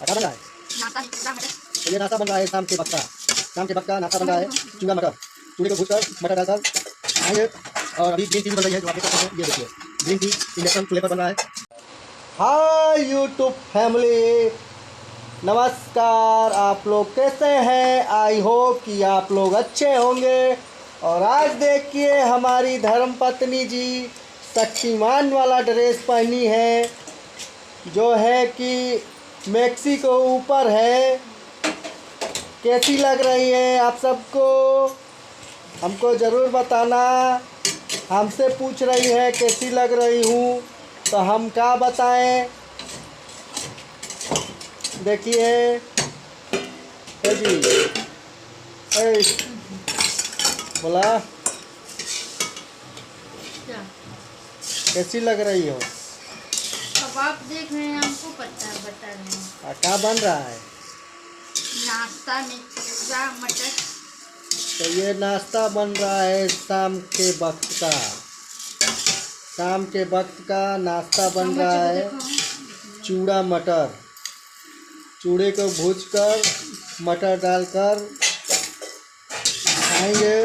क्या बन रहा है? तो ये नाश्ता बन रहा है शाम के वक्त का। शाम के वक्त का नाश्ता बन रहा है चूड़ा मटर। चूड़े को भूनकर मटर डालकर खाएंगे। और अभी ग्रीन टी भी बन रही है जो आप देख सकते हैं। ये देखिए ग्रीन टी इंडक्शन चूल्हे पर बन रहा है। हाय यूट्यूब फैमिली, नमस्कार। आप लोग कैसे हैं? आई होप कि आप लोग अच्छे होंगे। और आज देखिए हमारी धर्मपत्नी जी शक्तिमान वाला ड्रेस पहनी है जो है कि मैक्सी को ऊपर है। कैसी लग रही है आप सबको? हमको ज़रूर बताना। हमसे पूछ रही है कैसी लग रही हूँ, तो हम क्या बताएं। देखिए ए जी, ए बोला क्या कैसी लग रही हो? अब आप देख रहे हैं, हमको पता है, बता रहे हैं। क्या बन रहा है? नाश्ता में चूड़ा मटर। तो ये नाश्ता बन रहा है शाम के वक्त का। शाम के वक्त का नाश्ता बन रहा है चूड़ा मटर। चूड़े को भूनकर मटर डालकर खाएंगे।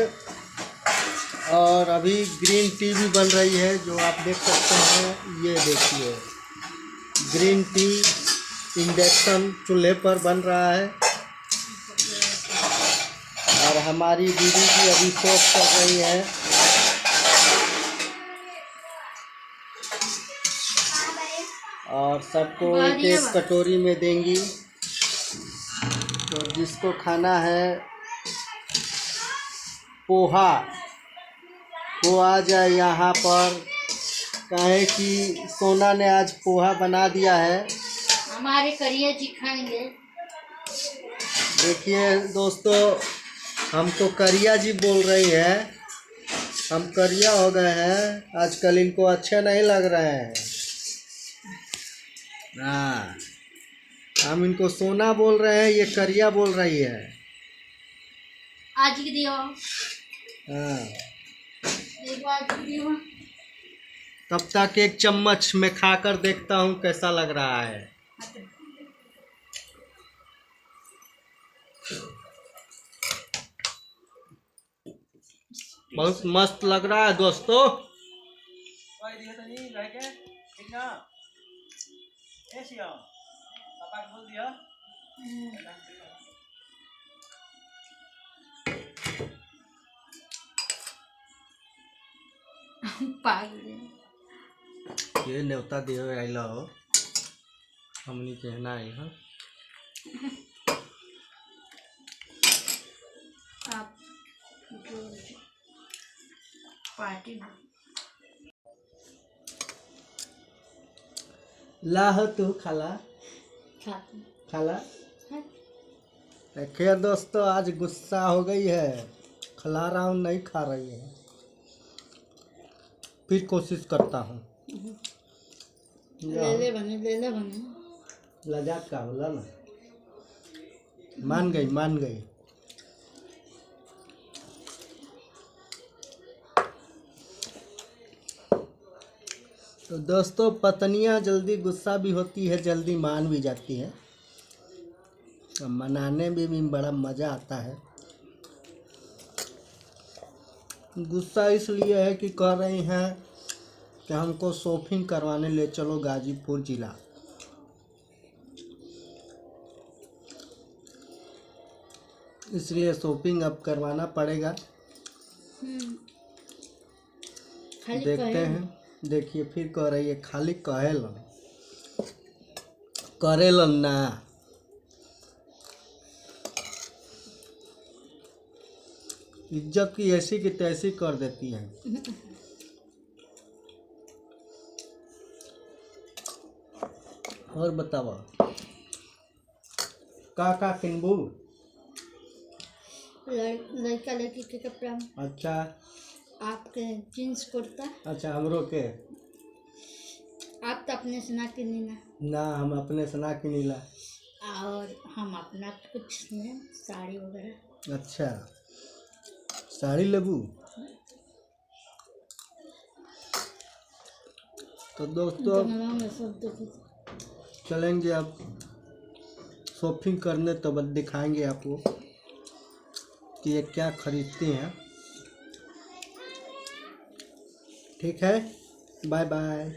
और अभी ग्रीन टी भी बन रही है जो आप देख सकते हैं। ये देखिए ग्रीन टी इंडक्शन चूल्हे पर बन रहा है। और हमारी दीदी की अभी शॉप चल रही है। और सबको एक एक कटोरी में देंगी। तो जिसको खाना है पोहा, वो आ जाए यहाँ पर। कहे कि सोना ने आज पोहा बना दिया है। हमारे करिया जी खाएंगे। देखिए दोस्तों, हमको करिया जी बोल रही है। हम करिया हो गए हैं आजकल, इनको अच्छे नहीं लग रहे हैं। हाँ, हम इनको सोना बोल रहे हैं, ये करिया बोल रही है। आज की दियो हाँ, एक बार दियो। तब तक एक चम्मच में खाकर देखता हूँ कैसा लग रहा है। बहुत मस्त लग रहा है दोस्तों। पागल ये न्योता दियो आइला हो, हमनी कहना आई है। आप पार्टी लाह तू खाला खाते खाला। हैं। देखिए दोस्तों, आज गुस्सा हो गई है, खिला रहा हूँ नहीं खा रही है। फिर कोशिश करता हूँ। ले बने लजाक का बोला ना। मान गई। तो दोस्तों, पत्नियां जल्दी गुस्सा भी होती है, जल्दी मान भी जाती है। और मनाने में भी बड़ा मज़ा आता है। गुस्सा इसलिए है कि कह रही हैं कि हमको शॉपिंग करवाने ले चलो गाजीपुर जिला। इसलिए शॉपिंग अब करवाना पड़ेगा। देखते हैं। देखिए फिर कह रही है खाली करेलन ना। इज्जत की ऐसी की तैसी कर देती है। और बताओ का किनबू? लड़का लड़की के कपड़ा। अच्छा, आपके जीन्स कुर्ता। अच्छा हमरो के। आप तो अपने से ना किनी ना, हम अपने से ना किनीला। और हम अपना कुछ नहीं, साड़ी वगैरह। अच्छा, साड़ी लेबू। तो दोस्तों चलेंगे अब शॉपिंग करने तो बस दिखाएंगे आपको कि ये क्या खरीदते हैं। ठीक है, बाय बाय।